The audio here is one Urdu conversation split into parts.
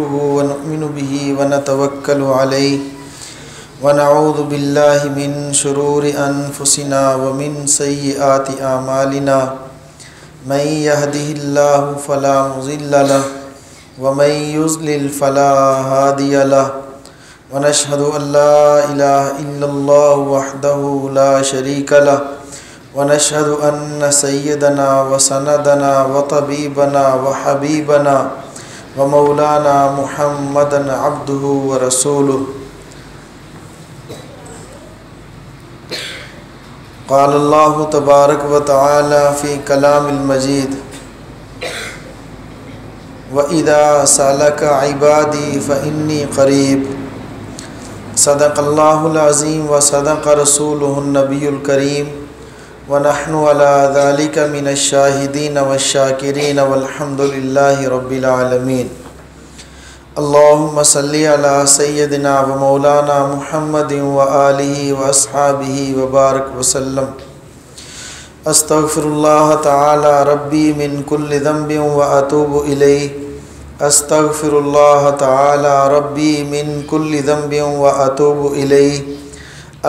ونؤمن به ونتوكل عليه ونعوذ بالله من شرور أنفسنا ومن سيئات أعمالنا من يهده الله فلا مضل له ومن يضلل فلا هادي له ونشهد أن لا إله إلا الله وحده لا شريك له ونشهد أن سيدنا وسندنا وطبيبنا وحبيبنا ومولانا محمدا عبده ورسوله قال الله تبارك وتعالى في كلام المجيد وإذا سألك عبادي فإني قريب صدق الله العظيم وصدق رسوله النبي الكريم ونحن على ذلك من الشاهدين والشاكرين والحمد لله رب العالمين اللهم صل على سيدنا ومولانا محمد وآله وأصحابه وبارك وسلم أستغفر الله تعالى ربي من كل ذنب وأتوب إليه أستغفر الله تعالى ربي من كل ذنب وأتوب إليه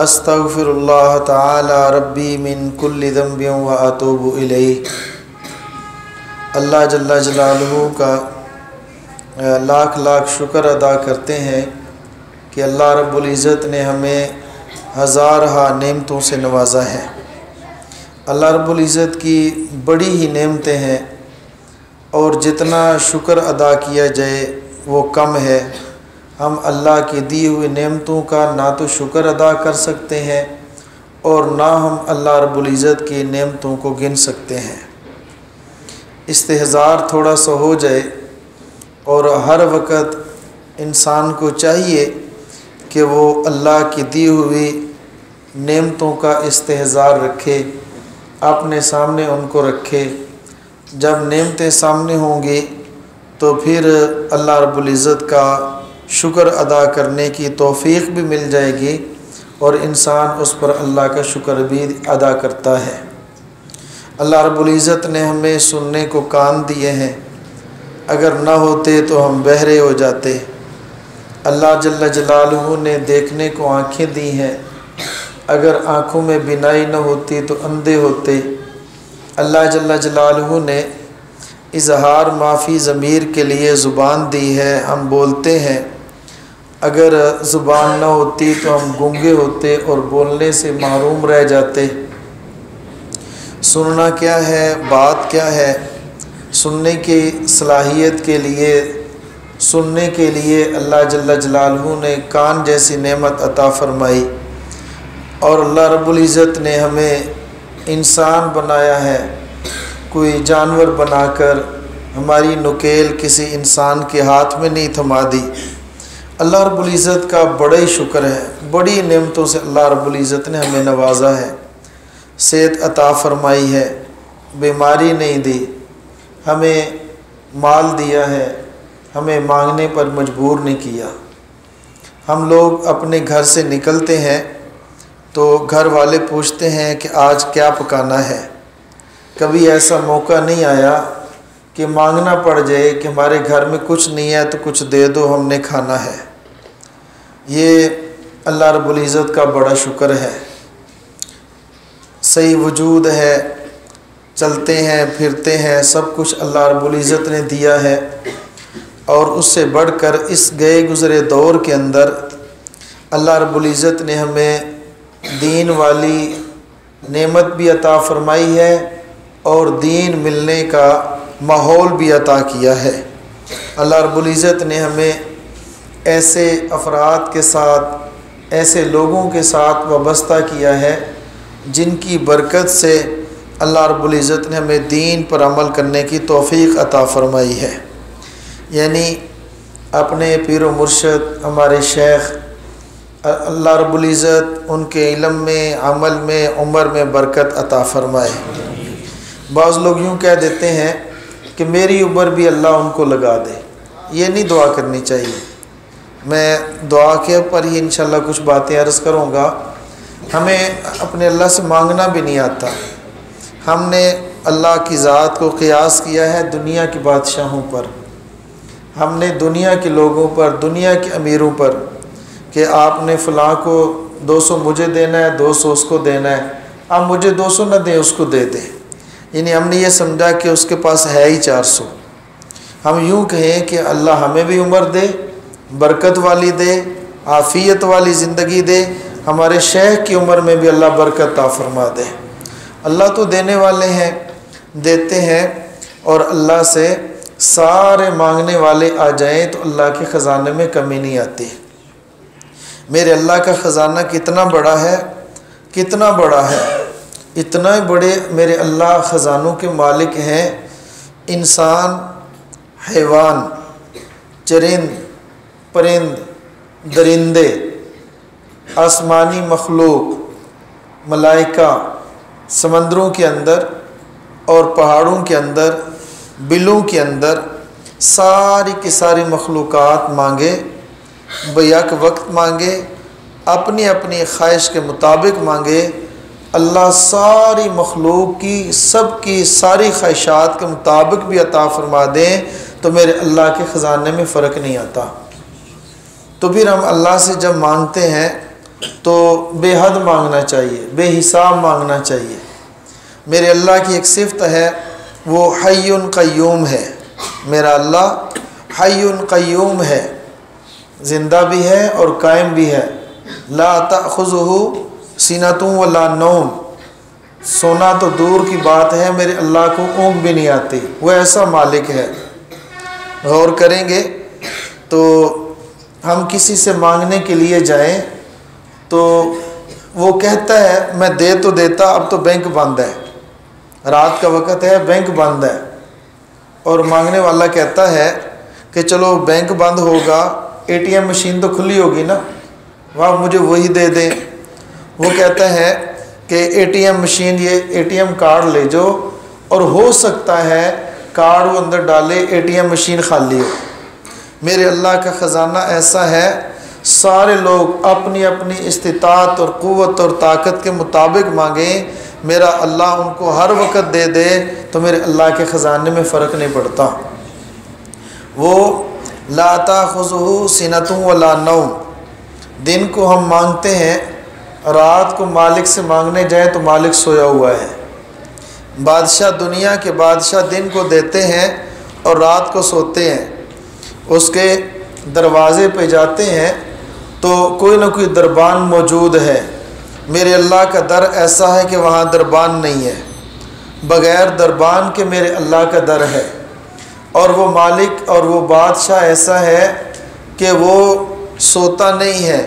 استغفر اللہ تعالی ربی من کل ذنب واتوب الیہ۔ اللہ جل جلالہ کا لاکھ لاکھ شکر ادا کرتے ہیں کہ اللہ رب العزت نے ہمیں ہزارہا نعمتوں سے نوازا ہے۔ اللہ رب العزت کی بڑی ہی نعمتیں ہیں اور جتنا شکر ادا کیا جائے وہ کم ہے۔ ہم اللہ کی دی ہوئی نعمتوں کا نہ تو شکر ادا کر سکتے ہیں اور نہ ہم اللہ رب العزت کی نعمتوں کو گن سکتے ہیں۔ استحضار تھوڑا سا ہو جائے اور ہر وقت انسان کو چاہیے کہ وہ اللہ کی دی ہوئی نعمتوں کا استحضار رکھے، اپنے سامنے ان کو رکھے۔ جب نعمتیں سامنے ہوں گی تو پھر اللہ رب العزت کا شکر ادا کرنے کی توفیق بھی مل جائے گی اور انسان اس پر اللہ کا شکر بھی ادا کرتا ہے۔ اللہ رب العزت نے ہمیں سننے کو کان دیے ہیں، اگر نہ ہوتے تو ہم بہرے ہو جاتے۔ اللہ جل جلالہ نے دیکھنے کو آنکھیں دی ہیں، اگر آنکھوں میں بینائی نہ ہوتی تو اندھے ہوتے۔ اللہ جل جلالہ نے اظہار معافی ضمیر کے لیے زبان دی ہے، ہم بولتے ہیں۔ اگر زبان نہ ہوتی تو ہم گونگے ہوتے اور بولنے سے محروم رہ جاتے۔ سننا کیا ہے، بات کیا ہے، سننے کی صلاحیت کے لیے، سننے کے لیے اللہ جل جلالہ نے کان جیسی نعمت عطا فرمائی، اور اللہ رب العزت نے ہمیں انسان بنایا ہے۔ کوئی جانور بنا کر ہماری نکیل کسی انسان کے ہاتھ میں نہیں تھما دی۔ اللہ رب العزت کا بڑا ہی شکر ہے، بڑی نعمتوں سے اللہ رب العزت نے ہمیں نوازا ہے۔ صحت عطا فرمائی ہے، بیماری نہیں دی، ہمیں مال دیا ہے، ہمیں مانگنے پر مجبور نہیں کیا۔ ہم لوگ اپنے گھر سے نکلتے ہیں تو گھر والے پوچھتے ہیں کہ آج کیا پکانا ہے۔ کبھی ایسا موقع نہیں آیا کہ مانگنا پڑ جائے کہ ہمارے گھر میں کچھ نہیں ہے تو کچھ دے دو، ہم نے کھانا ہے۔ یہ اللہ رب العزت کا بڑا شکر ہے۔ صحیح وجود ہے، چلتے ہیں پھرتے ہیں، سب کچھ اللہ رب العزت نے دیا ہے، اور اس سے بڑھ کر اس گئے گزرے دور کے اندر اللہ رب العزت نے ہمیں دین والی نعمت بھی عطا فرمائی ہے اور دین ملنے کا ماحول بھی عطا کیا ہے۔ اللہ رب العزت نے ہمیں ایسے افراد کے ساتھ، ایسے لوگوں کے ساتھ وابستہ کیا ہے جن کی برکت سے اللہ رب العزت نے ہمیں دین پر عمل کرنے کی توفیق عطا فرمائی ہے۔ یعنی اپنے پیر و مرشد ہمارے شیخ، اللہ رب العزت ان کے علم میں، عمل میں، عمر میں برکت عطا فرمائے۔ بعض لوگ یوں کہہ دیتے ہیں کہ میری عمر بھی اللہ ان کو لگا دے، یہ نہیں دعا کرنی چاہیے۔ میں دعا کے پر ہی انشاءاللہ کچھ باتیں عرض کروں گا۔ ہمیں اپنے اللہ سے مانگنا بھی نہیں آتا، ہم نے اللہ کی ذات کو قیاس کیا ہے دنیا کی بادشاہوں پر۔ ہم نے دنیا کے لوگوں پر، دنیا کے امیروں پر کہ آپ نے فلاں کو 200 مجھے دینا ہے، 200 اس کو دینا ہے، آپ مجھے 200 نہ دیں، اس کو دے دیں، یعنی ہم نے یہ سمجھا کہ اس کے پاس ہے ہی 400۔ ہم یوں کہیں کہ اللہ ہمیں بھی عمر دے، برکت والی دے، عافیت والی زندگی دے، ہمارے شیخ کی عمر میں بھی اللہ برکت عطا فرما دے۔ اللہ تو دینے والے ہیں، دیتے ہیں، اور اللہ سے سارے مانگنے والے آ جائیں تو اللہ کے خزانے میں کمی نہیں آتی۔ میرے اللہ کا خزانہ کتنا بڑا ہے، کتنا بڑا ہے، اتنا بڑے میرے اللہ خزانوں کے مالک ہیں۔ انسان، حیوان، چرند، پرند، درندے، آسمانی مخلوق، ملائکہ، سمندروں کے اندر اور پہاڑوں کے اندر، بلوں کے اندر، ساری کی ساری مخلوقات مانگے، بیک وقت مانگے، اپنی اپنی خواہش کے مطابق مانگے، اللہ ساری مخلوق کی، سب کی ساری خواہشات کے مطابق بھی عطا فرما دیں تو میرے اللہ کے خزانے میں فرق نہیں آتا۔ تو پھر ہم اللہ سے جب مانگتے ہیں تو بے حد مانگنا چاہیے، بے حساب مانگنا چاہیے۔ میرے اللہ کی ایک صفت ہے، وہ حی قیوم ہے۔ میرا اللہ حی قیوم ہے، زندہ بھی ہے اور قائم بھی ہے۔ لا تأخذہ سینۃ ولا نوم، سونا تو دور کی بات ہے، میرے اللہ کو اونگ بھی نہیں آتی، وہ ایسا مالک ہے۔ غور کریں گے تو ہم کسی سے مانگنے کے لیے جائیں تو وہ کہتا ہے میں دے تو دیتا، اب تو بینک بند ہے، رات کا وقت ہے، بینک بند ہے، اور مانگنے والا کہتا ہے کہ چلو بینک بند ہوگا، اے ٹی ایم مشین تو کھلی ہوگی نا، وہ مجھے وہی دے دیں۔ وہ کہتا ہے کہ اے ٹی ایم مشین، یہ اے ٹی ایم کارڈ لے جاؤ، اور ہو سکتا ہے کارڈ وہ اندر ڈالے، اے ٹی ایم مشین خالی ہو۔ میرے اللہ کا خزانہ ایسا ہے، سارے لوگ اپنی اپنی استطاعت اور قوت اور طاقت کے مطابق مانگیں، میرا اللہ ان کو ہر وقت دے دے تو میرے اللہ کے خزانے میں فرق نہیں پڑتا۔ وہ لا تأخذہ سنۃ ولا نوم، دن کو ہم مانگتے ہیں، رات کو مالک سے مانگنے جائیں تو مالک سویا ہوا ہے۔ بادشاہ، دنیا کے بادشاہ دن کو دیتے ہیں اور رات کو سوتے ہیں، اس کے دروازے پہ جاتے ہیں تو کوئی نہ کوئی دربان موجود ہے۔ میرے اللہ کا در ایسا ہے کہ وہاں دربان نہیں ہے، بغیر دربان کے میرے اللہ کا در ہے۔ اور وہ مالک اور وہ بادشاہ ایسا ہے کہ وہ سوتا نہیں ہے،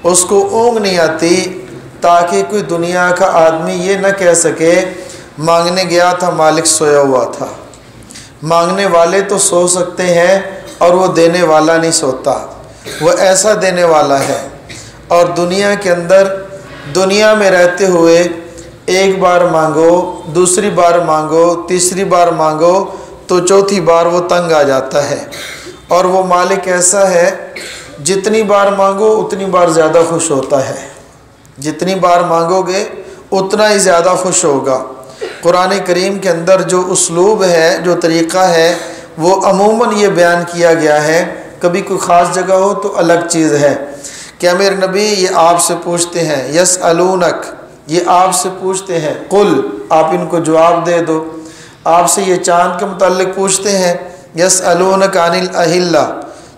اس کو اونگ نہیں آتی، تاکہ کوئی دنیا کا آدمی یہ نہ کہہ سکے مانگنے گیا تھا مالک سویا ہوا تھا۔ مانگنے والے تو سو سکتے ہیں اور وہ دینے والا نہیں سوتا، وہ ایسا دینے والا ہے۔ اور دنیا کے اندر، دنیا میں رہتے ہوئے ایک بار مانگو، دوسری بار مانگو، تیسری بار مانگو تو چوتھی بار وہ تنگ آ جاتا ہے۔ اور وہ مالک ایسا ہے، جتنی بار مانگو اتنی بار زیادہ خوش ہوتا ہے، جتنی بار مانگو گے اتنا ہی زیادہ خوش ہوگا۔ قرآن کریم کے اندر جو اسلوب ہے، جو طریقہ ہے، وہ عموماً یہ بیان کیا گیا ہے، کبھی کوئی خاص جگہ ہو تو الگ چیز ہے۔ کہ میرے نبی یہ آپ سے پوچھتے ہیں، یسألونک، یہ آپ سے پوچھتے ہیں، قل، آپ ان کو جواب دے دو۔ آپ سے یہ چاند کے متعلق پوچھتے ہیں، یسألونک عن الاہلہ،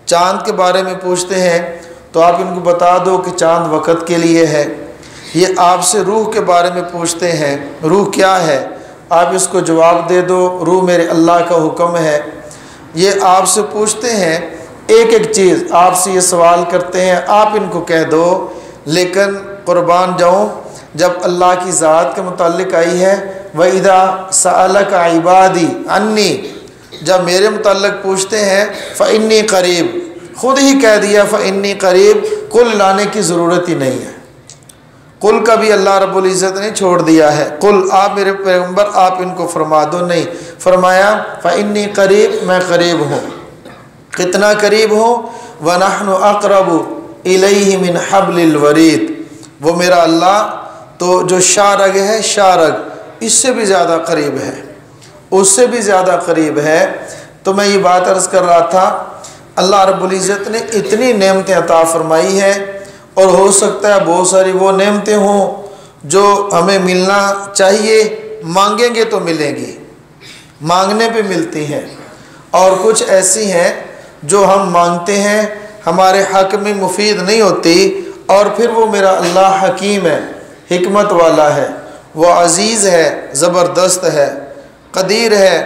چاند کے بارے میں پوچھتے ہیں تو آپ ان کو بتا دو کہ چاند وقت کے لیے ہے۔ یہ آپ سے روح کے بارے میں پوچھتے ہیں، روح کیا ہے، آپ اس کو جواب دے دو، روح میرے اللہ کا حکم ہے۔ یہ آپ سے پوچھتے ہیں، ایک ایک چیز آپ سے یہ سوال کرتے ہیں، آپ ان کو کہہ دو۔ لیکن قربان جاؤں، جب اللہ کی ذات کے متعلق آئی ہے، وَإِذَا سَأَلَكَ عِبَادِي عَنِّي، جب میرے متعلق پوچھتے ہیں فَإِنِّي قریب، خود ہی کہہ دیا فَإِنِّي قریب، قل لانے کی ضرورت ہی نہیں ہے۔ قل کا بھی اللہ رب العزت نے چھوڑ دیا ہے، قل، آپ میرے پیغمبر آپ ان کو فرما دو، نہیں، فرمایا فَإِنِّي قریب، میں قریب ہوں۔ کتنا قریب ہوں؟ وَنَحْنُ أَقْرَبُ إِلَيْهِ مِنْ حَبْلِ الْوَرِيدِ، وہ میرا اللہ تو جو شارگ ہے، شارگ، اس سے بھی زیادہ قریب ہے، اس سے بھی زیادہ قریب ہے۔ تو میں یہ بات عرض کر رہا تھا اللہ رب العزت نے اتنی نعمتیں عطا فرمائی ہے، اور ہو سکتا ہے بہت ساری وہ نعمتیں ہوں جو ہمیں ملنا چاہیے، مانگیں گے تو ملیں گی، مانگنے پہ ملتی ہیں، اور کچھ ایسی ہیں جو ہم مانگتے ہیں ہمارے حق میں مفید نہیں ہوتی، اور پھر وہ میرا اللہ حکیم ہے، حکمت والا ہے، وہ عزیز ہے، زبردست ہے، قدیر ہے،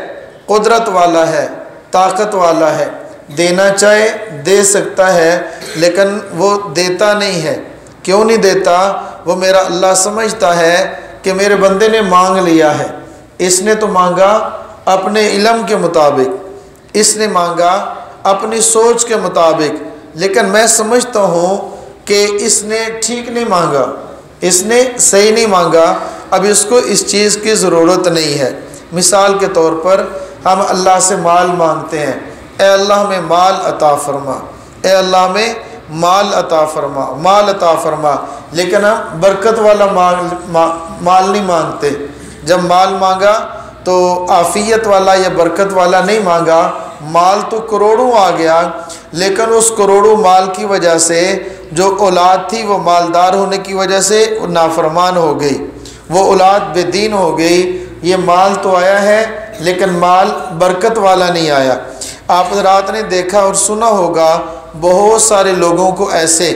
قدرت والا ہے، طاقت والا ہے، دینا چاہے دے سکتا ہے، لیکن وہ دیتا نہیں ہے۔ کیوں نہیں دیتا؟ وہ میرا اللہ سمجھتا ہے کہ میرے بندے نے مانگ لیا ہے، اس نے تو مانگا اپنے علم کے مطابق، اس نے مانگا اپنی سوچ کے مطابق، لیکن میں سمجھتا ہوں کہ اس نے ٹھیک نہیں مانگا، اس نے صحیح نہیں مانگا، اب اس کو اس چیز کی ضرورت نہیں ہے۔ مثال کے طور پر ہم اللہ سے مال مانگتے ہیں، اے اللہ ہمیں مال عطا فرما، اے اللہ ہمیں مال عطا فرما، مال عطا فرما، لیکن ہم برکت والا مال نہیں مانگتے۔ جب مال مانگا تو عافیت والا یا برکت والا نہیں مانگا، مال تو کروڑوں آ گیا، لیکن اس کروڑوں مال کی وجہ سے جو اولاد تھی وہ مالدار ہونے کی وجہ سے نافرمان ہو گئی، وہ اولاد بے دین ہو گئی۔ یہ مال تو آیا ہے لیکن مال برکت والا نہیں آیا۔ آپ حضرات نے دیکھا اور سنا ہوگا بہت سارے لوگوں کو ایسے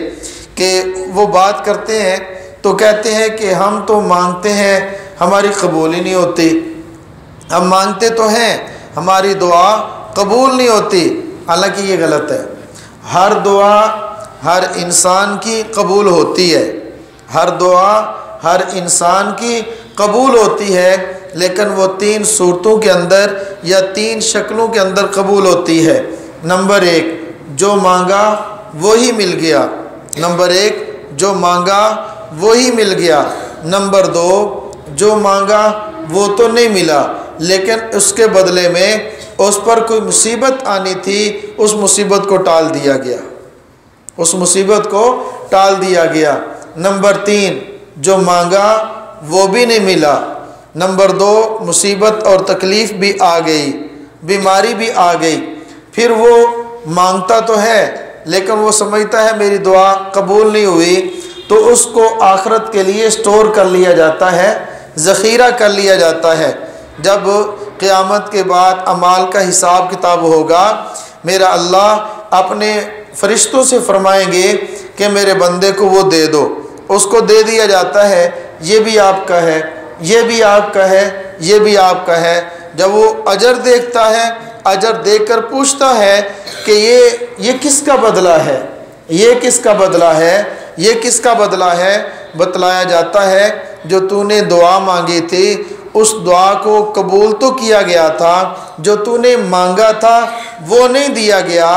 کہ وہ بات کرتے ہیں تو کہتے ہیں کہ ہم تو مانگتے ہیں ہماری قبول ہی نہیں ہوتی، ہم مانگتے تو ہیں ہماری دعا قبول نہیں ہوتی۔ حالانکہ یہ غلط ہے، ہر دعا ہر انسان کی قبول ہوتی ہے، ہر دعا ہر انسان کی قبول ہوتی ہے، لیکن وہ 3 صورتوں کے اندر یا 3 شکلوں کے اندر قبول ہوتی ہے۔ نمبر 1، جو مانگا وہی مل گیا، نمبر 1 جو مانگا وہی مل گیا، نمبر 2 جو مانگا وہ تو نہیں ملا لیکن اس کے بدلے میں اس پر کوئی مصیبت آنی تھی، اس مصیبت کو ٹال دیا گیا، اس مصیبت کو ٹال دیا گیا۔ نمبر 3 جو مانگا وہ بھی نہیں ملا، نمبر 2 مصیبت اور تکلیف بھی آ گئی، بیماری بھی آ گئی، پھر وہ مانگتا تو ہے لیکن وہ سمجھتا ہے میری دعا قبول نہیں ہوئی، تو اس کو آخرت کے لیے سٹور کر لیا جاتا ہے، ذخیرہ کر لیا جاتا ہے۔ جب قیامت کے بعد اعمال کا حساب کتاب ہوگا، میرا اللہ اپنے فرشتوں سے فرمائیں گے کہ میرے بندے کو وہ دے دو، اس کو دے دیا جاتا ہے، یہ بھی آپ کا ہے، یہ بھی آپ کا ہے، یہ بھی آپ کا ہے۔ جب وہ اجر دیکھتا ہے، اجر دیکھ کر پوچھتا ہے کہ یہ کس کا بدلہ ہے، یہ کس کا بدلہ ہے، یہ کس کا بدلہ ہے؟ بتلایا جاتا ہے جو تو نے دعا مانگی تھی اس دعا کو قبول تو کیا گیا تھا، جو تو نے مانگا تھا وہ نہیں دیا گیا،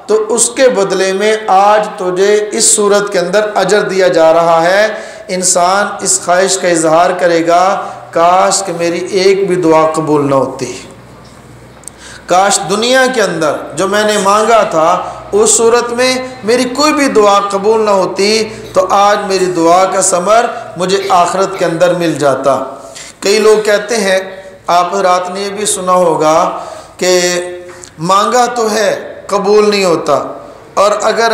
تو اس کے بدلے میں آج تجھے اس صورت کے اندر اجر دیا جا رہا ہے۔ انسان اس خواہش کا اظہار کرے گا کاش کہ میری ایک بھی دعا قبول نہ ہوتی، کاش دنیا کے اندر جو میں نے مانگا تھا اس صورت میں میری کوئی بھی دعا قبول نہ ہوتی، تو آج میری دعا کا ثمر مجھے آخرت کے اندر مل جاتا۔ کئی لوگ کہتے ہیں، آپ رات نے یہ بھی سنا ہوگا کہ مانگا تو ہے قبول نہیں ہوتا، اور اگر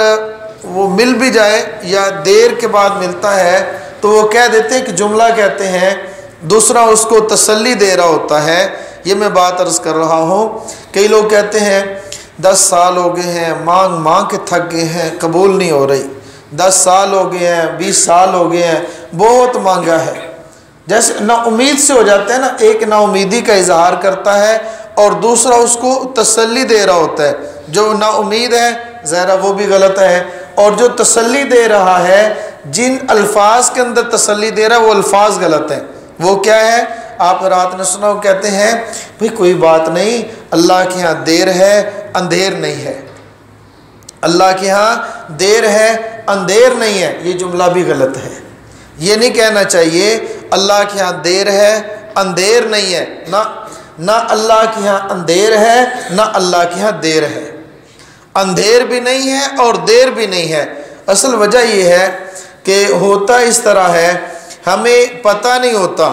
وہ مل بھی جائے یا دیر کے بعد ملتا ہے تو وہ کہہ دیتے ہیں کہ جملہ کہتے ہیں، دوسرا اس کو تسلی دے رہا ہوتا ہے۔ یہ میں بات عرض کر رہا ہوں، کئی لوگ کہتے ہیں 10 سال ہو گئے ہیں مانگ مانگ کے تھک گئے ہیں قبول نہیں ہو رہی، 10 سال ہو گئے ہیں، 20 سال ہو گئے ہیں، بہت مانگا ہے۔ جیسے نا امید سے ہو جاتا ہے نا، ایک نا امیدی کا اظہار کرتا ہے اور دوسرا اس کو تسلی دے رہا ہوتا ہے۔ جو نا امید ہے ظاہر وہ بھی غلط ہے، اور جو تسلی دے رہا ہے جن الفاظ کے اندر تسلی دے رہا ہے وہ الفاظ غلط ہیں۔ وہ کیا ہے؟ آپ رات نے سنا، وہ کہتے ہیں بھئی کوئی بات نہیں، اللہ کے ہاں دیر ہے اندھیر نہیں ہے، اللہ کے ہاں دیر ہے اندھیر نہیں ہے، یہ جملہ بھی غلط ہے۔ یہ نہیں کہنا چاہیے اللہ کے ہاں دیر ہے اندھیر نہیں ہے، نہ اللہ کے ہاں اندھیر ہے نہ اللہ کے ہاں دیر ہے، اندھیر بھی نہیں ہے اور دیر بھی نہیں ہے۔ اصل وجہ یہ ہے کہ ہوتا اس طرح ہے، ہمیں پتہ نہیں ہوتا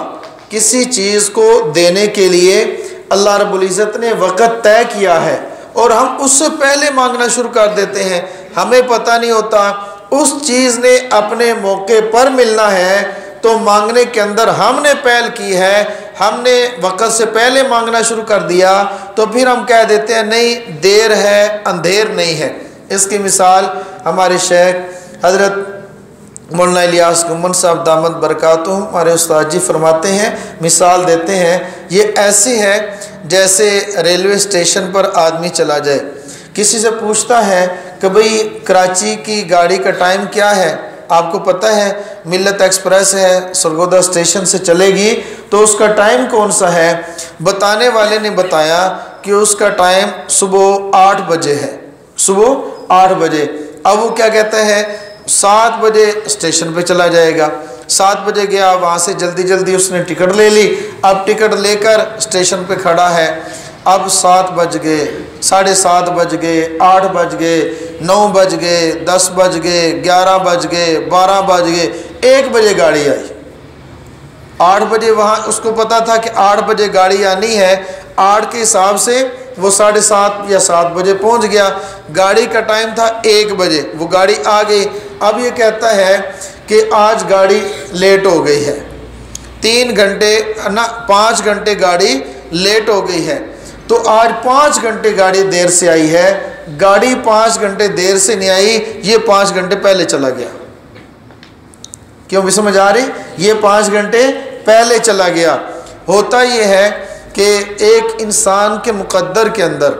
کسی چیز کو دینے کے لیے اللہ رب العزت نے وقت طے کیا ہے، اور ہم اس سے پہلے مانگنا شروع کر دیتے ہیں، ہمیں پتہ نہیں ہوتا اس چیز نے اپنے موقع پر ملنا ہے تو مانگنے کے اندر ہم نے پہل کی ہے، ہم نے وقت سے پہلے مانگنا شروع کر دیا تو پھر ہم کہہ دیتے ہیں نہیں دیر ہے اندھیر نہیں ہے۔ اس کی مثال ہمارے شیخ حضرت مولانا الیاس گمن صاحب دامت برکاتہ ہمارے استاد جی فرماتے ہیں، مثال دیتے ہیں، یہ ایسی ہے جیسے ریلوے اسٹیشن پر آدمی چلا جائے، کسی سے پوچھتا ہے کہ بھئی کراچی کی گاڑی کا ٹائم کیا ہے، آپ کو پتہ ہے ملت ایکسپریس ہے سرگودا اسٹیشن سے چلے گی تو اس کا ٹائم کون سا ہے؟ بتانے والے نے بتایا کہ اس کا ٹائم صبح 8 بجے ہے، صبح 8 بجے۔ اب وہ کیا کہتا ہے 7 بجے اسٹیشن پہ چلا جائے گا، 7 بجے گیا، وہاں سے جلدی جلدی اس نے ٹکٹ لے لی، اب ٹکٹ لے کر اسٹیشن پہ کھڑا ہے، اب 7 بج گئے، 7:30 بج گئے، 8 بج گئے، 9 بج گئے، 10 بج گئے، 11 بج گئے، 12 بج گئے، 1 بجے گاڑی آئی۔ 8 بجے وہاں اس کو پتا تھا کہ 8 بجے گاڑی آنی ہے، 8 کے حساب سے وہ 7:30 یا 7 بجے پہنچ گیا، گاڑی کا ٹائم تھا 1 بجے، وہ گاڑی آ گئی۔ اب یہ کہتا ہے کہ آج گاڑی لیٹ ہو گئی ہے، 5 گھنٹے گاڑی لیٹ ہو گئی ہے، تو آج 5 گھنٹے گاڑی دیر سے آئی ہے، گاڑی 5 گھنٹے دیر سے نہیں آئی، یہ 5 گھنٹے پہلے چلا گیا۔ کیوں بھی سمجھ آ رہی؟ یہ 5 گھنٹے پہلے چلا گیا۔ ہوتا یہ ہے کہ ایک انسان کے مقدر کے اندر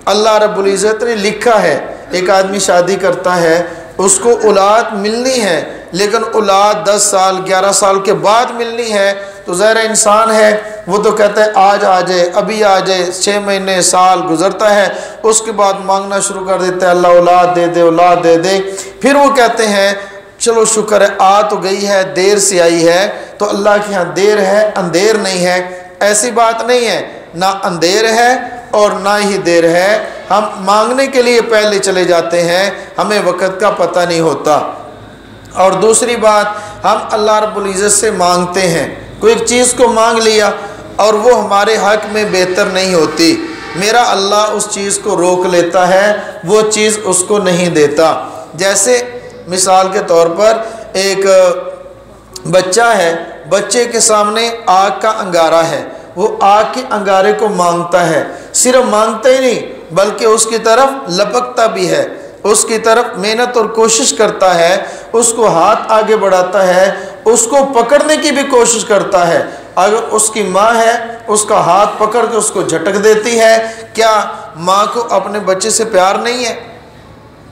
اللہ رب العزت نے لکھا ہے، ایک آدمی شادی کرتا ہے، اس کو اولاد ملنی ہے لیکن اولاد 10 سال 11 سال کے بعد ملنی ہے، تو ظاہر انسان ہے وہ تو کہتا ہے آج آ جائے، ابھی آ جائے، 6 مہینے سال گزرتا ہے، اس کے بعد مانگنا شروع کر دیتا ہے اللہ اولاد دے دے اولاد دے دے، پھر وہ کہتے ہیں چلو شکر ہے آ تو گئی ہے، دیر سے آئی ہے، تو اللہ کے ہاں دیر ہے اندھیر نہیں ہے۔ ایسی بات نہیں ہے، نہ اندھیر ہے اور نہ ہی دیر ہے، ہم مانگنے کے لیے پہلے چلے جاتے ہیں، ہمیں وقت کا پتہ نہیں ہوتا۔ اور دوسری بات، ہم اللہ رب العزت سے مانگتے ہیں، کوئی ایک چیز کو مانگ لیا اور وہ ہمارے حق میں بہتر نہیں ہوتی، میرا اللہ اس چیز کو روک لیتا ہے، وہ چیز اس کو نہیں دیتا۔ جیسے مثال کے طور پر ایک بچہ ہے، بچے کے سامنے آگ کا انگارہ ہے، وہ آگ کے انگارے کو مانگتا ہے، صرف مانگتا ہی نہیں بلکہ اس کی طرف لپکتا بھی ہے، اس کی طرف محنت اور کوشش کرتا ہے، اس کو ہاتھ آگے بڑھاتا ہے، اس کو پکڑنے کی بھی کوشش کرتا ہے۔ اگر اس کی ماں ہے اس کا ہاتھ پکڑ کے اس کو جھٹک دیتی ہے، کیا ماں کو اپنے بچے سے پیار نہیں ہے؟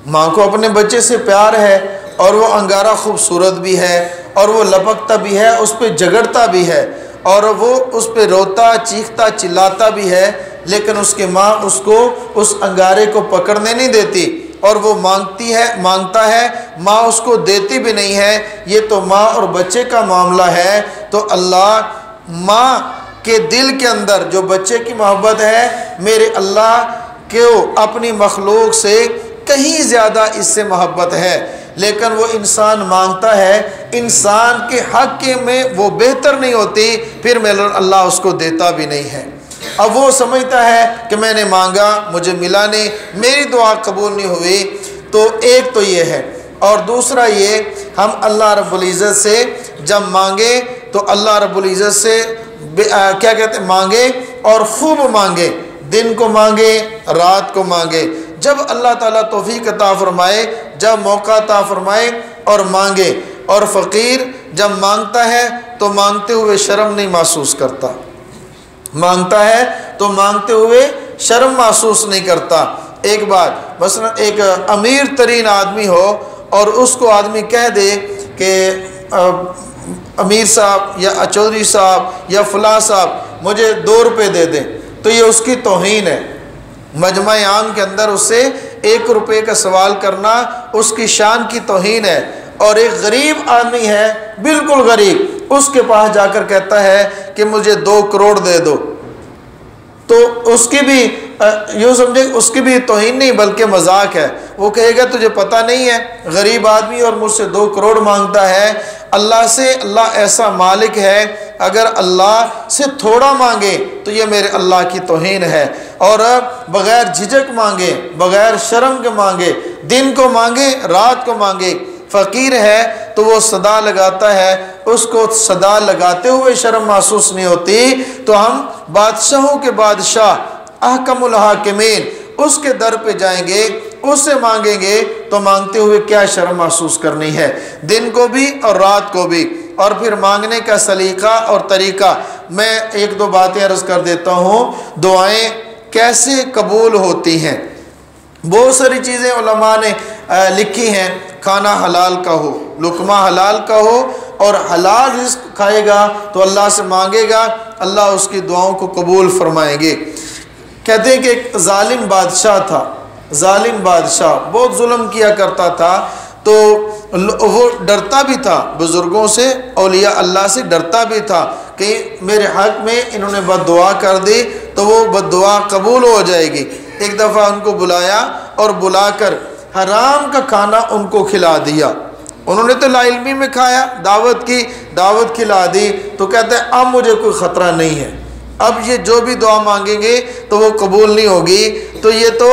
ماں کو اپنے بچے سے پیار ہے، اور وہ انگارہ خوبصورت بھی ہے اور وہ لپکتا بھی ہے، اس پہ جگڑتا بھی ہے اور وہ اس پہ روتا چیختا چلاتا بھی ہے، لیکن اس کی ماں اس کو اس انگارے کو پکڑنے نہیں دیتی، اور وہ مانگتا ہے، ماں اس کو دیتی بھی نہیں ہے۔ یہ تو ماں اور بچے کا معاملہ ہے، تو اللہ ماں کے دل کے اندر جو بچے کی محبت ہے، میرے اللہ کو اپنی مخلوق سے کہیں زیادہ اس سے محبت ہے، لیکن وہ انسان مانگتا ہے، انسان کے حق میں وہ بہتر نہیں ہوتی، پھر میرا اللہ اس کو دیتا بھی نہیں ہے۔ اب وہ سمجھتا ہے کہ میں نے مانگا مجھے ملا نہیں، میری دعا قبول نہیں ہوئی، تو ایک تو یہ ہے، اور دوسرا یہ ہم اللہ رب العزت سے جب مانگے تو اللہ رب العزت سے کیا کہتے ہیں مانگے، اور خوب مانگے، دن کو مانگے رات کو مانگے، جب اللہ تعالیٰ توفیق عطا فرمائے، جب موقع عطا فرمائے اور مانگے۔ اور فقیر جب مانگتا ہے تو مانگتے ہوئے شرم نہیں محسوس کرتا، مانگتا ہے تو مانگتے ہوئے شرم محسوس نہیں کرتا۔ ایک بات مثلا ایک امیر ترین آدمی ہو اور اس کو آدمی کہہ دے کہ امیر صاحب یا چودھری صاحب یا فلاں صاحب مجھے 2 روپے دے دیں، تو یہ اس کی توہین ہے۔ مجمع عام کے اندر اس سے 1 روپے کا سوال کرنا اس کی شان کی توہین ہے۔ اور ایک غریب آدمی ہے، بالکل غریب، اس کے پاس جا کر کہتا ہے کہ مجھے 2 کروڑ دے دو، تو اس کی بھی یوں سمجھے اس کی بھی توہین نہیں بلکہ مذاق ہے. وہ کہے گا تجھے پتہ نہیں ہے غریب آدمی اور مجھ سے 2 کروڑ مانگتا ہے, اللہ سے, اللہ ایسا مالک ہے اگر اللہ سے تھوڑا مانگے تو یہ میرے اللہ کی توہین ہے, اور بغیر جھجک مانگے, بغیر شرم کے مانگے, دن کو مانگے رات کو مانگے. فقیر ہے تو وہ صدا لگاتا ہے, اس کو صدا لگاتے ہوئے شرم محسوس نہیں ہوتی, تو ہم بادشاہوں کے بادشاہ احکم الحاکمین اس کے در پہ جائیں گے, اس سے مانگیں گے تو مانگتے ہوئے کیا شرم محسوس کرنی ہے, دن کو بھی اور رات کو بھی. اور پھر مانگنے کا سلیقہ اور طریقہ, میں 1-2 باتیں عرض کر دیتا ہوں. دعائیں کیسے قبول ہوتی ہیں, بہت ساری چیزیں علماء نے لکھی ہیں. کھانا حلال کا ہو, لقمہ حلال کا ہو, اور حلال رزق کھائے گا تو اللہ سے مانگے گا, اللہ اس کی دعاؤں کو قبول فرمائیں گے. کہتے ہیں کہ ایک ظالم بادشاہ تھا, ظالم بادشاہ بہت ظلم کیا کرتا تھا, تو وہ ڈرتا بھی تھا بزرگوں سے, اولیاء اللہ سے ڈرتا بھی تھا کہ میرے حق میں انہوں نے بد دعا کر دی تو وہ بد دعا قبول ہو جائے گی. ایک دفعہ ان کو بلایا اور بلا کر حرام کا کھانا ان کو کھلا دیا. انہوں نے تو لا علمی میں کھایا, دعوت کی, دعوت کھلا دی, تو کہتے ہیں اب مجھے کوئی خطرہ نہیں ہے, اب یہ جو بھی دعا مانگیں گے تو وہ قبول نہیں ہوگی. تو یہ تو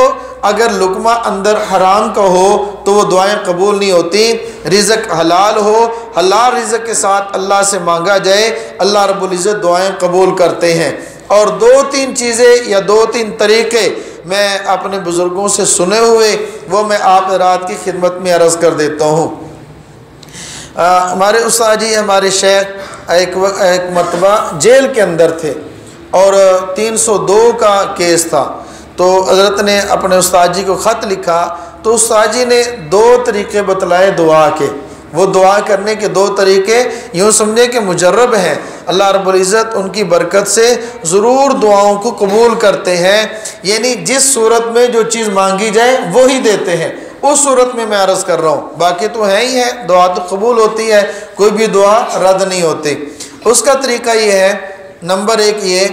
اگر لقمہ اندر حرام کا ہو تو وہ دعائیں قبول نہیں ہوتی. رزق حلال ہو, حلال رزق کے ساتھ اللہ سے مانگا جائے, اللہ رب العزت دعائیں قبول کرتے ہیں. اور 2-3 چیزیں یا 2-3 طریقے میں اپنے بزرگوں سے سنے ہوئے وہ میں آپ رات کی خدمت میں عرض کر دیتا ہوں. ہمارے استاد جی, ہمارے شیخ ایک مرتبہ جیل کے اندر تھے اور 302 کا کیس تھا, تو حضرت نے اپنے استاد جی کو خط لکھا, تو استاد جی نے 2 طریقے بتلائے دعا کے. وہ دعا کرنے کے 2 طریقے یوں سمجھے کہ مجرب ہیں, اللہ رب العزت ان کی برکت سے ضرور دعاؤں کو قبول کرتے ہیں. یعنی جس صورت میں جو چیز مانگی جائے وہی دیتے ہیں, اس صورت میں عرض کر رہا ہوں. باقی تو ہے ہی ہے, دعا تو قبول ہوتی ہے, کوئی بھی دعا رد نہیں ہوتی. اس کا طریقہ یہ ہے, نمبر 1 یہ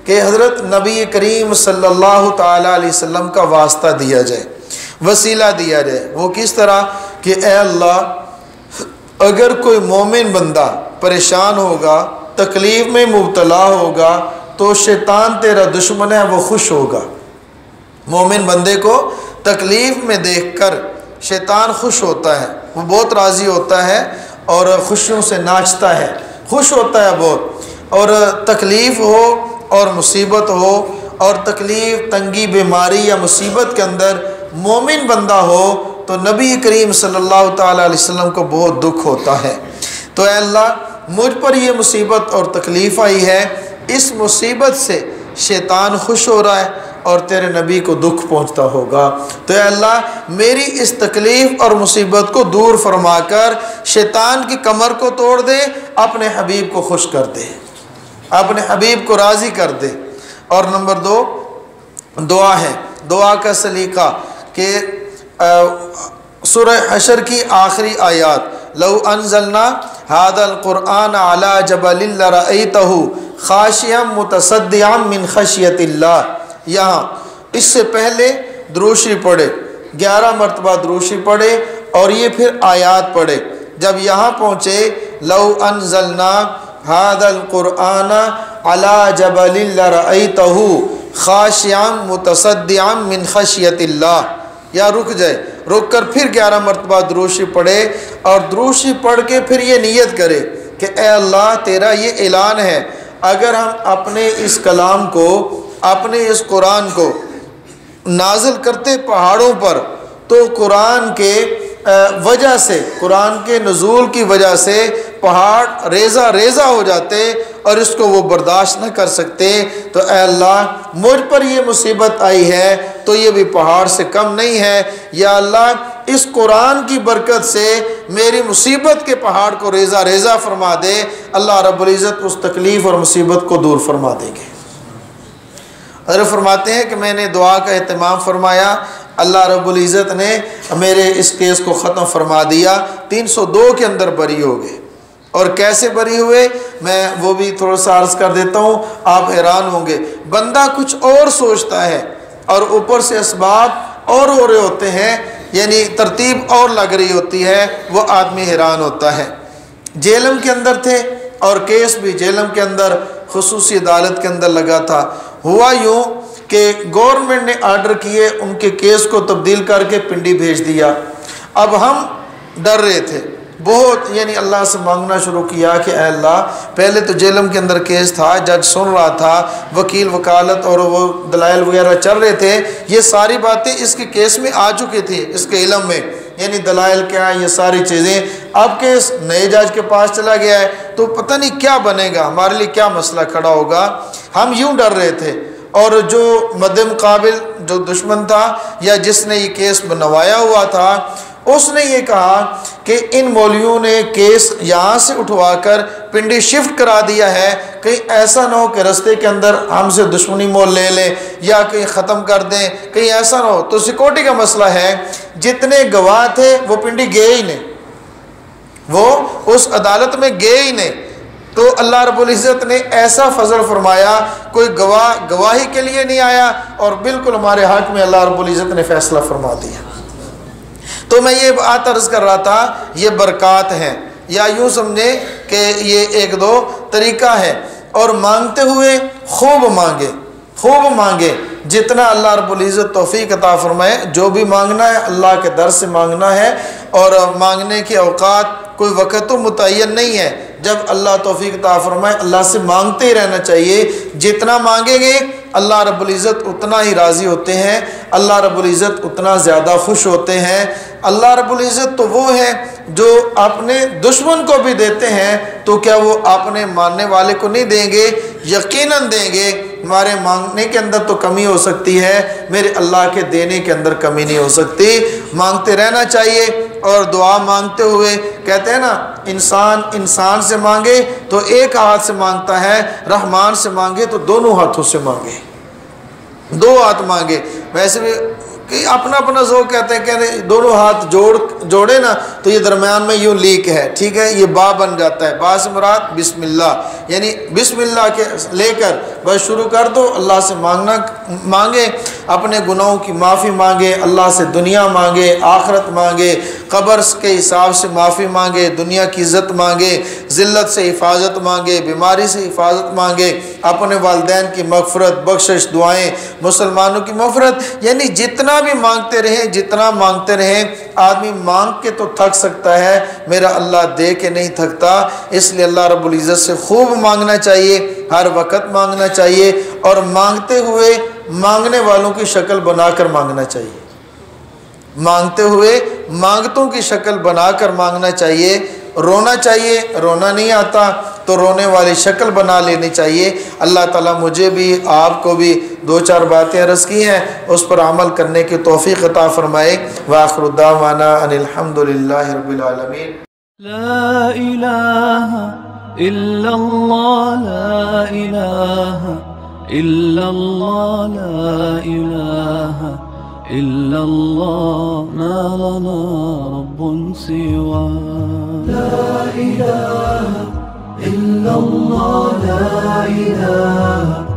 کہ حضرت نبی کریم صلی اللہ تعالیٰ علیہ وسلم کا واسطہ دیا جائے, وسیلہ دیا جائے. وہ کس طرح کہ اے اللہ, اگر کوئی مومن بندہ پریشان ہوگا, تکلیف میں مبتلا ہوگا, تو شیطان تیرا دشمن ہے, وہ خوش ہوگا. مومن بندے کو تکلیف میں دیکھ کر شیطان خوش ہوتا ہے, وہ بہت راضی ہوتا ہے اور خوشیوں سے ناچتا ہے, خوش ہوتا ہے بہت. اور تکلیف ہو اور مصیبت ہو, اور تکلیف, تنگی, بیماری یا مصیبت کے اندر مومن بندہ ہو تو نبی کریم صلی اللہ تعالیٰ علیہ وسلم کو بہت دکھ ہوتا ہے. تو اے اللہ, مجھ پر یہ مصیبت اور تکلیف آئی ہے, اس مصیبت سے شیطان خوش ہو رہا ہے اور تیرے نبی کو دکھ پہنچتا ہوگا, تو اے اللہ میری اس تکلیف اور مصیبت کو دور فرما کر شیطان کی کمر کو توڑ دے, اپنے حبیب کو خوش کر دے, اپنے حبیب کو راضی کر دے. اور نمبر 2 دعا ہے. دعا کا سلیقہ کہ سورہ حشر کی آخری آیات, لو انزلنا هذا القرآن على جبل لرأيته خاشعا متصدعا من خشیۃ اللہ. یہاں اس سے پہلے دروشی پڑھے, 11 مرتبہ دروشی پڑھے اور یہ پھر آیات پڑھے. جب یہاں پہنچے لو انزلنا هذا القرآن على جبل لرأيته خاشعا متصدعا من خشیۃ اللہ, یا رک جائے, رک کر پھر 11 مرتبہ دروشی پڑھے, اور دروشی پڑھ کے پھر یہ نیت کرے کہ اے اللہ تیرا یہ اعلان ہے, اگر ہم اپنے اس کلام کو, اپنے اس قرآن کو نازل کرتے پہاڑوں پر, تو قرآن کے وجہ سے, قرآن کے نزول کی وجہ سے پہاڑ ریزہ ریزہ ہو جاتے اور اس کو وہ برداشت نہ کر سکتے. تو اے اللہ مجھ پر یہ مصیبت آئی ہے تو یہ بھی پہاڑ سے کم نہیں ہے, یا اللہ اس قرآن کی برکت سے میری مصیبت کے پہاڑ کو ریزہ ریزہ فرما دے. اللہ رب العزت اس تکلیف اور مصیبت کو دور فرما دیں گے. حضرت فرماتے ہیں کہ میں نے دعا کا اہتمام فرمایا, اللہ رب العزت نے میرے اس کیس کو ختم فرما دیا, 302 کے اندر بری ہو گئے. اور کیسے بری ہوئے میں وہ بھی تھوڑا سا عرض کر دیتا ہوں، آپ حیران ہوں گے۔ بندہ کچھ اور سوچتا ہے اور اوپر سے اسباب اور ہو رہے ہوتے ہیں، یعنی ترتیب اور لگ رہی ہوتی ہے، وہ آدمی حیران ہوتا ہے۔ جیلم کے اندر تھے اور کیس بھی جیلم کے اندر خصوصی عدالت کے اندر لگا تھا۔ ہوا یوں کہ گورنمنٹ نے آرڈر کیے، ان کے کیس کو تبدیل کر کے پنڈی بھیج دیا۔ اب ہم ڈر رہے تھے بہت، یعنی اللہ سے مانگنا شروع کیا کہ اے اللہ، پہلے تو جیلم کے اندر کیس تھا، جج سن رہا تھا، وکیل وکالت اور وہ دلائل وغیرہ چل رہے تھے، یہ ساری باتیں اس کے کیس میں آ چکی تھی، اس کے علم میں، یعنی دلائل کیا، یہ ساری چیزیں۔ اب کیس نئے جج کے پاس چلا گیا ہے تو پتہ نہیں کیا بنے گا، ہمارے لیے کیا مسئلہ کھڑا ہوگا۔ ہم یوں ڈر رہے تھے، اور جو مد مقابل جو دشمن تھا یا جس نے یہ کیس بنوایا ہوا تھا، اس نے یہ کہا کہ ان مولویوں نے کیس یہاں سے اٹھوا کر پنڈی شفٹ کرا دیا ہے، کہیں ایسا نہ ہو کہ رستے کے اندر ہم سے دشمنی مول لے لیں یا کہیں ختم کر دیں، کہیں ایسا نہ ہو۔ تو سیکورٹی کا مسئلہ ہے، جتنے گواہ تھے وہ پنڈی گئے ہی نہیں، وہ اس عدالت میں گئے ہی نہیں۔ تو اللہ رب العزت نے ایسا فضل فرمایا، کوئی گواہی کے لیے نہیں آیا، اور بالکل ہمارے حق میں اللہ رب العزت نے فیصلہ فرما دیا۔ تو میں یہ بات عرض کر رہا تھا، یہ برکات ہیں، یا یوں سمجھیں کہ یہ ایک دو طریقہ ہے۔ اور مانگتے ہوئے خوب مانگے، خوب مانگے، جتنا اللہ رب العزت توفیق عطا فرمائے۔ جو بھی مانگنا ہے اللہ کے در سے مانگنا ہے، اور مانگنے کے اوقات کوئی وقت تو متعین نہیں ہے، جب اللہ توفیق عطا فرمائے اللہ سے مانگتے ہی رہنا چاہیے۔ جتنا مانگیں گے اللہ رب العزت اتنا ہی راضی ہوتے ہیں، اللہ رب العزت اتنا زیادہ خوش ہوتے ہیں۔ اللہ رب العزت تو وہ ہے جو اپنے دشمن کو بھی دیتے ہیں، تو کیا وہ اپنے ماننے والے کو نہیں دیں گے؟ یقیناً دیں گے۔ ہمارے مانگنے کے اندر تو کمی ہو سکتی ہے، میرے اللہ کے دینے کے اندر کمی نہیں ہو سکتی۔ مانگتے رہنا چاہیے، اور دعا مانگتے ہوئے کہتے ہیں نا، انسان سے مانگے تو ایک ہاتھ سے مانگتا ہے، رحمان سے مانگے تو دونوں ہاتھوں سے مانگے، دو ہاتھ مانگے۔ ویسے بھی کہ اپنا اپنا ذوق کہتے ہیں کہ دونوں ہاتھ جوڑے نا تو یہ درمیان میں یوں لیک ہے، ٹھیک ہے، یہ با بن جاتا ہے۔ با سے مراد بسم اللہ، یعنی بسم اللہ کے لے کر بس شروع کر دو، اللہ سے مانگے، اپنے گناہوں کی معافی مانگے، اللہ سے دنیا مانگے، آخرت مانگے، قبر کے حساب سے معافی مانگے، دنیا کی عزت مانگے، ذلت سے حفاظت مانگے، بیماری سے حفاظت مانگے، اپنے والدین کی مغفرت، بخشش، دعائیں، مسلمانوں کی مغفرت۔ یعنی جتنا بھی مانگتے رہیں، جتنا مانگتے رہیں، آدمی مانگ کے تو تھک سکتا ہے، میرا اللہ دے کے نہیں تھکتا۔ اس لیے اللہ رب العزت سے خوب مانگنا چاہیے، ہر وقت مانگنا چاہیے، اور مانگتے ہوئے مانگنے والوں کی شکل بنا کر مانگنا چاہیے، مانگتے ہوئے مانگتوں کی شکل بنا کر مانگنا چاہیے۔ رونا چاہیے، رونا نہیں آتا تو رونے والی شکل بنا لینی چاہیے۔ اللہ تعالیٰ مجھے بھی آپ کو بھی دو چار باتیں عرض کی ہیں، اس پر عمل کرنے کی توفیق عطا فرمائے۔ وآخر دعوانا ان الحمد للہ رب العالمین۔ لا الہ الا اللہ، لا الہ الا اللہ، لا الہ الا اللہ، ما لنا رب سوا۔ لا الہ الا اللہ، لا الہ